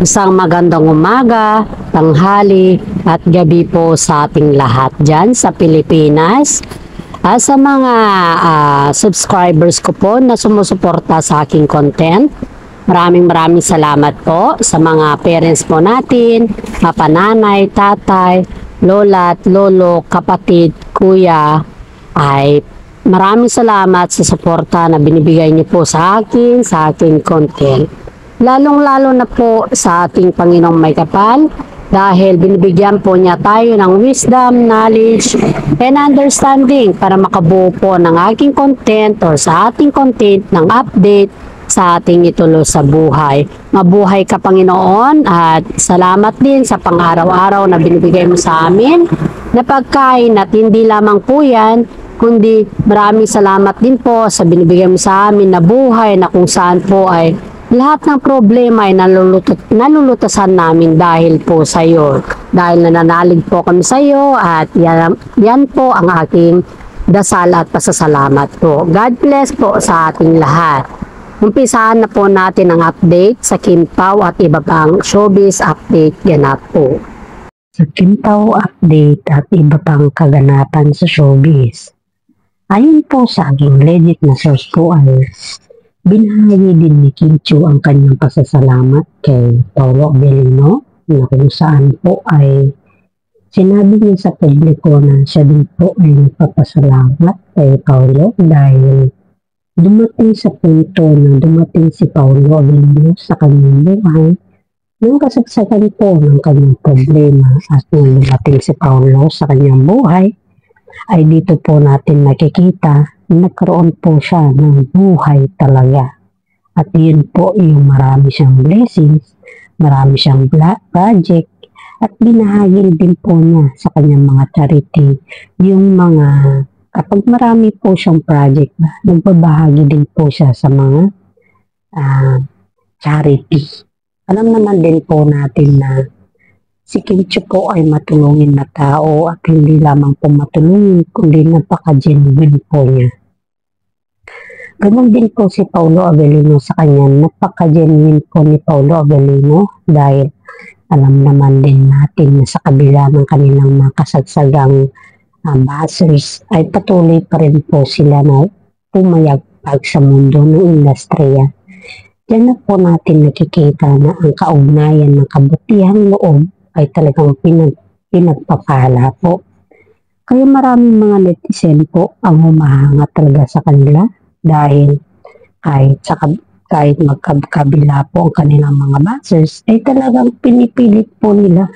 Isang magandang umaga, tanghali at gabi po sa ating lahat dyan sa Pilipinas. Sa mga subscribers ko po na sumusuporta sa aking content, maraming salamat po sa mga parents po natin, pananay, tatay, lola at lolo, kapatid, kuya, ay maraming salamat sa suporta na binibigay niyo po sa aking content. Lalong-lalo na po sa ating Panginoong may kapal dahil binibigyan po niya tayo ng wisdom, knowledge, and understanding para makabuo po ng aking content or sa ating content ng update sa ating ituloy sa buhay. Mabuhay ka, Panginoon, at salamat din sa pang-araw-araw na binibigay mo sa amin na pagkain at hindi lamang po yan, kundi maraming salamat din po sa binibigay mo sa amin na buhay na kung saan po ay lahat ng problema ay nalulutasan namin dahil po sa iyo. Dahil nananalig po kami sa iyo at yan po ang aking dasal at pasasalamat po. God bless po sa ating lahat. Umpisahan na po natin ang update sa Kim Pao at iba pang showbiz update ganap po. Sa Kim Pao update at iba pang kaganapan sa showbiz. Ayon po sa aking legit na source po ay binahagi din ni Kim Chiu ang kanyang pasasalamat kay Paolo Avellino na kung saan po ay sinabi niya sa publiko na siya din po ay nagpapasalamat kay Paolo dahil dumating sa punto na dumating si Paolo Avellino sa kanyang buhay nang kasagsagan po ng kanyang problema at nang dumating si Paolo sa kanyang buhay ay dito po natin nakikita nagkaroon po siya ng buhay talaga. At yun po yung marami siyang blessings, marami siyang project, at binahagi din po niya sa kanyang mga charity. Yung mga, kapag marami po siyang project, nagbabahagi din po siya sa mga charity. Alam naman din po natin na si Kim Chiu po ay matulungin na tao at hindi lamang po matulungin, kundi napaka-genuine po niya. Ganon din po si Paolo Avellino sa kanya. Napaka-genuine po ni Paolo Avellino dahil alam naman din natin na sa kabila ng kanilang mga kasagsagang bashers ay patuloy pa rin po sila na pumayagpag sa mundo ng industriya. Diyan na po natin nakikita na ang kaugnayan ng kabutihang loob ay talagang pinagpapala po. Kaya maraming mga netizen po ang humahanga talaga sa kanila dahil kahit magkabila po ang kanilang mga bashers ay talagang pinipilit po nila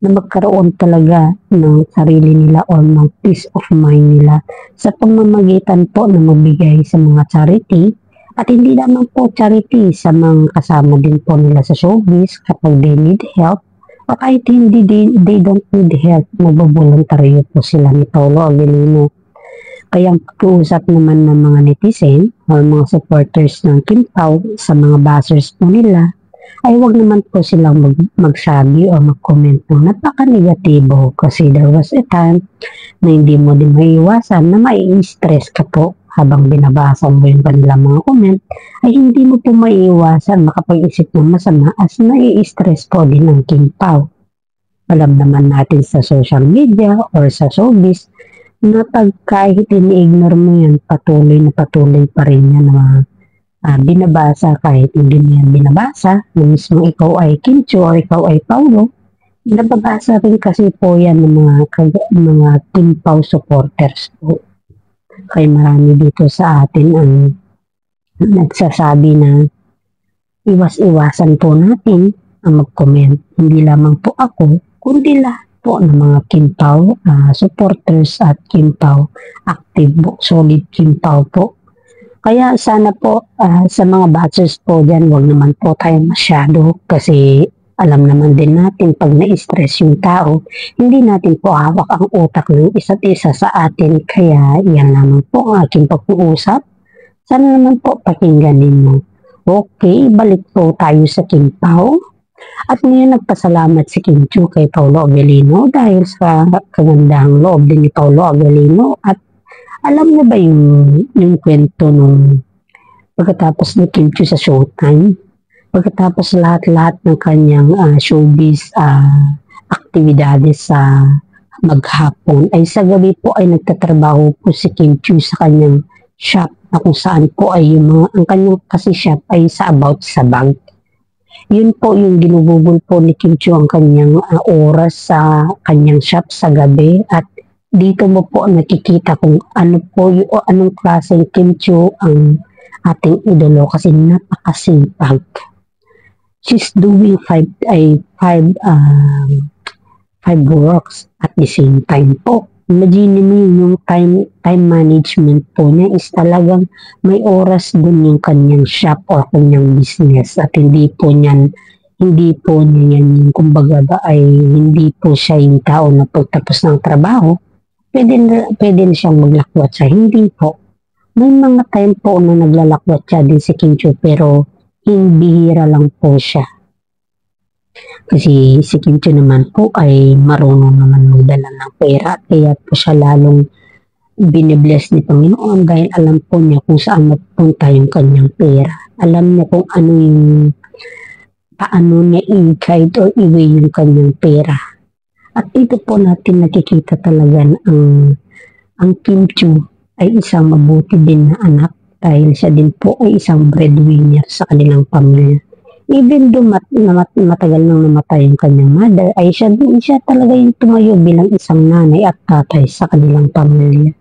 na magkaroon talaga ng sarili nila o ng peace of mind nila sa pamamagitan po na magbigay sa mga charity at hindi lamang po charity sa mga kasama din po nila sa showbiz kapag they need help o kahit hindi they don't need help, magbaboluntaryo po sila ni Paolo Avellino. Kaya ang pag-uusap naman ng mga netizen o mga supporters ng Kim Pao sa mga bashers po nila ay wag naman po silang magsabi o mag-comment ng napaka-negatibo kasi there was a time na hindi mo din maiiwasan na mai-stress ka po habang binabasa mo yung kanilang mga comment ay hindi mo po maiiwasan makapag-isip ng masama as nai-stress po din ng Kim Pao. Alam naman natin sa social media or sa showbiz na pag kahit ini-ignore mo yan, patuloy pa rin yan na binabasa kahit hindi mo yan binabasa. Mismo ikaw ay Kim Chiu o ikaw ay Paolo, nababasa rin kasi po yan ng mga Kim Pao supporters po. Kaya marami dito sa atin ang nagsasabi na iwas-iwasan po natin ang mag-comment. Hindi lamang po ako, kundi lahat po ng mga Kim Pao supporters at Kim Pao active, solid Kim Pao po. Kaya sana po sa mga bashers po dyan, wag naman po tayo masyado kasi alam naman din natin pag na-stress yung tao, hindi natin po hawak ang utak ng isa't isa sa atin. Kaya yan naman po ang aking pag-uusap. Sana naman po pakingganin mo. Okay, balik po tayo sa Kim Pao. At ngayon nagpasalamat si Kim Chiu kay Paolo Avellino dahil sa kagandang loob din ni Paolo Avellino. At alam niyo ba yung kwento nung pagkatapos ni Kim Chiu sa Showtime Pagkatapos lahat-lahat ng kanyang showbiz aktibidades sa maghapon, ay sa gabi po ay nagtatrabaho po si Kim Chiu sa kanyang shop na kung saan po ay ang kanyang kasi shop ay sa about sa bank. Yun po yung ginugugol po ni Kim Chiu ang kanyang oras sa kanyang shop sa gabi, at dito mo po nakikita kung ano po yung anong klaseng Kim Chiu ang ating idolo kasi napakasipag. She's doing five works at the same time po. Imagine mo yung time management po niya is talagang may oras dun yung kanyang shop or kanyang business, at hindi po niya yan yung kumbaga ba ay hindi po siya yung tao na pagtapos ng trabaho pwede na siyang maglakwat siya. Hindi po. May mga time po na naglalakwat siya din si Kim Chiu, pero bihira lang po siya. Kasi si Kim Chiu naman po ay marunong naman magdala ng pera, kaya po siya lalong binibless ni Panginoon dahil alam po niya kung saan mapunta yung kanyang pera. Alam niya kung ano yung paano niya i-guide or i-weigh yung kanyang pera. At dito po natin nakikita talaga na ang Kim Chiu ay isang mabuti din na anak dahil siya din po ay isang breadwinner sa kanilang pamilya. Even though matagal nang namatay yung kanyang mother, ay siya talaga yung tumayo bilang isang nanay at tatay sa kanilang pamilya.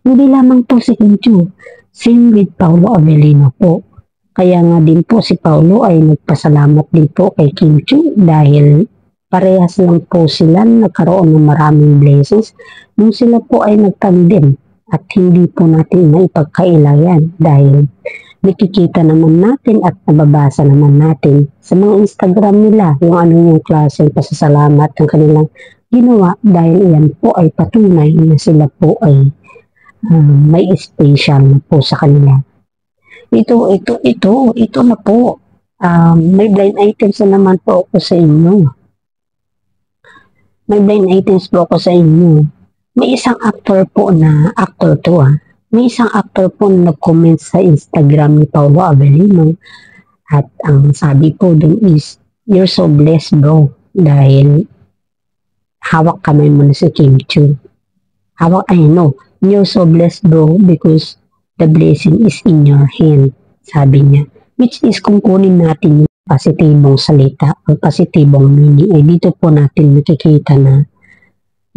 Hindi lamang po si Kim Chiu, same with Paolo Avellino po. Kaya nga din po si Paolo ay nagpasalamat din po kay Kim Chiu dahil parehas lang po sila nagkaroon ng maraming blessings nung sila po ay nagtandem, at hindi po natin maipagkaila yan dahil nakikita naman natin at nababasa naman natin sa mga Instagram nila yung ano yung klaseng pasasalamat ng kanilang ginawa, dahil yan po ay patunay na sila po ay may special na po sa kanila. Ito na po. May blind items na naman po ako sa inyo. May isang actor po na, may isang actor po na nag-comment sa Instagram ni Paolo Avellino, at ang sabi po dun is, "You're so blessed bro," dahil hawak kamay mo na si Kim Chiu. "You're so blessed bro because the blessing is in your hand," sabi niya. Which is kung kunin natin yung positibong salita o positibong meaning, ay dito po natin nakikita na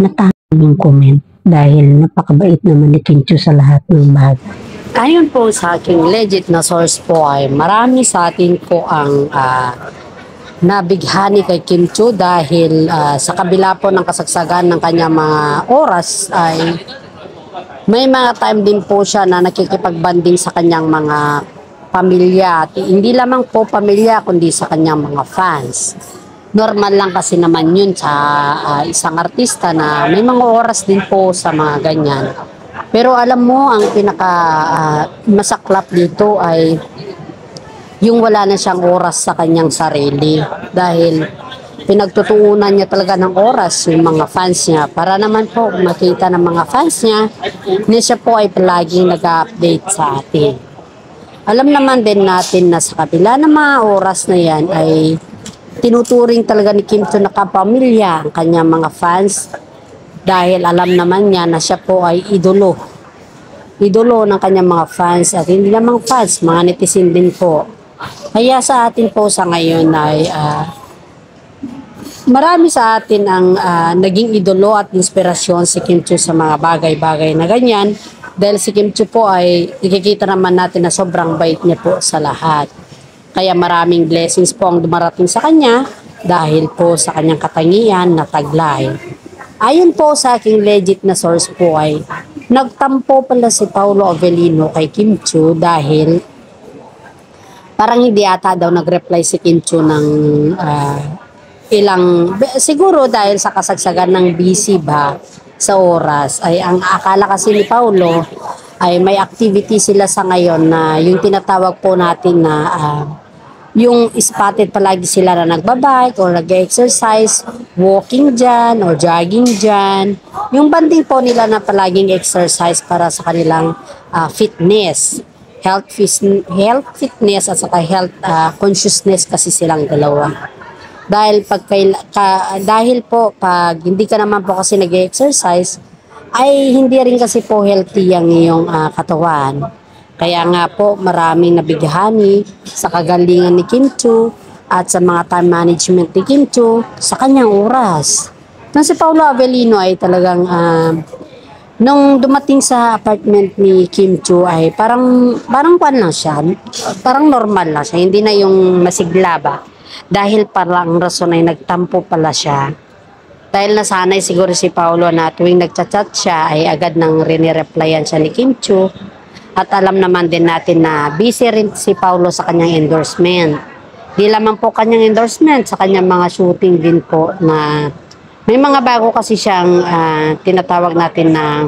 natama yung comment dahil napakabait naman ni Kim Chiu sa lahat ng bagay. Ayon po sa aking legit na source po ay marami sa atin po ang nabighani kay Kim Chiu dahil sa kabila po ng kasagsagan ng kanyang mga oras ay may mga time din po siya na nakikipagbanding sa kanyang mga pamilya. At hindi lamang po pamilya kundi sa kanyang mga fans. Normal lang kasi naman yun sa isang artista na may mga oras din po sa mga ganyan. Pero alam mo, ang pinaka masaklap dito ay yung wala na siyang oras sa kanyang sarili dahil pinagtutuunan niya talaga ng oras yung mga fans niya para naman po makita ng mga fans niya na siya po ay palaging nag-update sa atin. Alam naman din natin na sa kabila ng mga oras na yan ay tinuturing talaga ni Kim Chiu na kapamilya ang kanyang mga fans dahil alam naman niya na siya po ay idolo ng kanyang mga fans, at hindi lamang fans, mga netizen din po. Kaya sa atin po sa ngayon ay marami sa atin ang naging idolo at inspirasyon si Kim Chiu sa mga bagay-bagay na ganyan dahil si Kim Chiu po ay ikikita naman natin na sobrang bait niya po sa lahat. Kaya maraming blessings po ang dumarating sa kanya dahil po sa kanyang katangian na taglay. Ayon po sa aking legit na source po ay nagtampo pala si Paolo Avellino kay Kim Chiu dahil parang hindi ata daw nag-reply si Kim Chiu ng siguro dahil sa kasagsagan ng busy ba sa oras. Ay ang akala kasi ni Paolo ay may activity sila sa ngayon na yung tinatawag po natin na yung spotted palagi sila na nagbabike or nag-exercise, walking dyan or jogging dyan. Yung banding po nila na palaging exercise para sa kanilang fitness. health fitness at saka health consciousness kasi silang dalawa. Dahil po pag hindi ka naman po kasi nag-exercise ay hindi rin kasi po healthy ang iyong katawan. Kaya nga po maraming nabighani sa kagalingan ni Kim Chiu at sa mga time management ni Kim Chiu sa kanyang oras. Nang si Paolo Avellino ay talagang nung dumating sa apartment ni Kim Chiu ay parang kwan lang siya, parang normal lang siya, hindi na yung masigla ba. Dahil parang rason ay nagtampo pala siya. Dahil nasanay siguro si Paolo na tuwing nagchat-chat siya ay agad nang rinireplyan siya ni Kim Chiu. At alam naman din natin na busy rin si Paolo sa kanyang endorsement. Di lamang po kanyang endorsement, sa kanyang mga shooting din po na may mga bago kasi siyang tinatawag natin na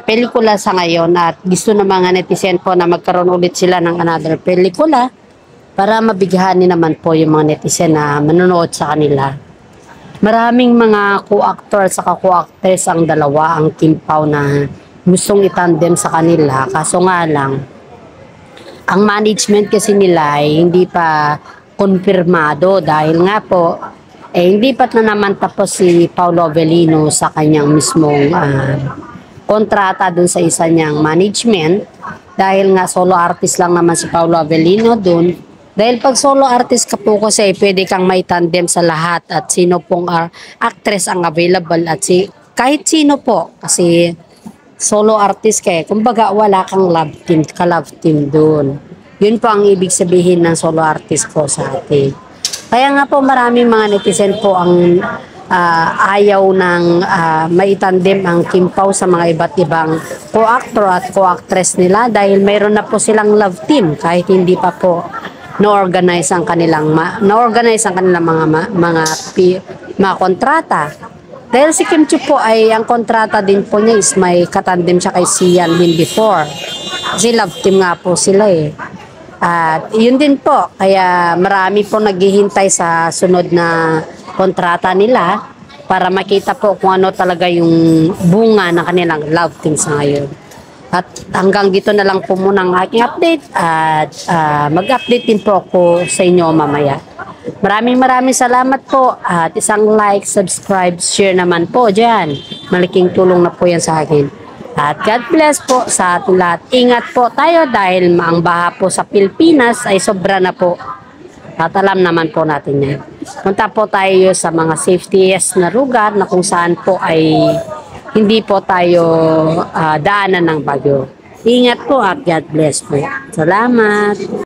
pelikula sa ngayon at gusto ng mga netizen po na magkaroon ulit sila ng another pelikula para mabighani naman po yung mga netizen na manonood sa kanila. Maraming mga co-actor at co-actress ang dalawa, ang Kim Pao na gustong itandem sa kanila. Kaso nga lang, ang management kasi nila ay hindi pa konfirmado dahil nga po, hindi pa na naman tapos si Paolo Avellino sa kanyang mismong kontrata dun sa isa niyang management. Dahil nga solo artist lang naman si Paolo Avellino dun. Dahil pag solo artist ka po kasi pwede kang may tandem sa lahat at sino pong actress ang available at kahit sino po kasi solo artist ka kumbaga wala kang love team doon. Yun po ang ibig sabihin ng solo artist po sa atin. Kaya nga po maraming mga netizen po ang ayaw ng maitandem ang Kim Pao sa mga iba't ibang co-actor at co-actress nila dahil mayroon na po silang love team kahit hindi pa po na-organize ang kanilang mga kontrata. Dahil si Kim Chiu po ay ang kontrata din po niya is may katandem siya kay Sian Lim before. Kasi love team nga po sila eh. At yun din po, kaya marami po naghihintay sa sunod na kontrata nila para makita po kung ano talaga yung bunga ng kanilang love team sa ngayon. At hanggang dito na lang po muna ang aking update at mag-update din po ako sa inyo mamaya. Maraming salamat po at isang like, subscribe, share naman po dyan. Malaking tulong na po yan sa akin. At God bless po sa ating lahat. Ingat po tayo dahil ang baha po sa Pilipinas ay sobra na po. At alam naman po natin yan. Punta po tayo sa mga safetiest na lugar na kung saan po ay hindi po tayo daanan ng bagyo. Ingat po at God bless po. Salamat.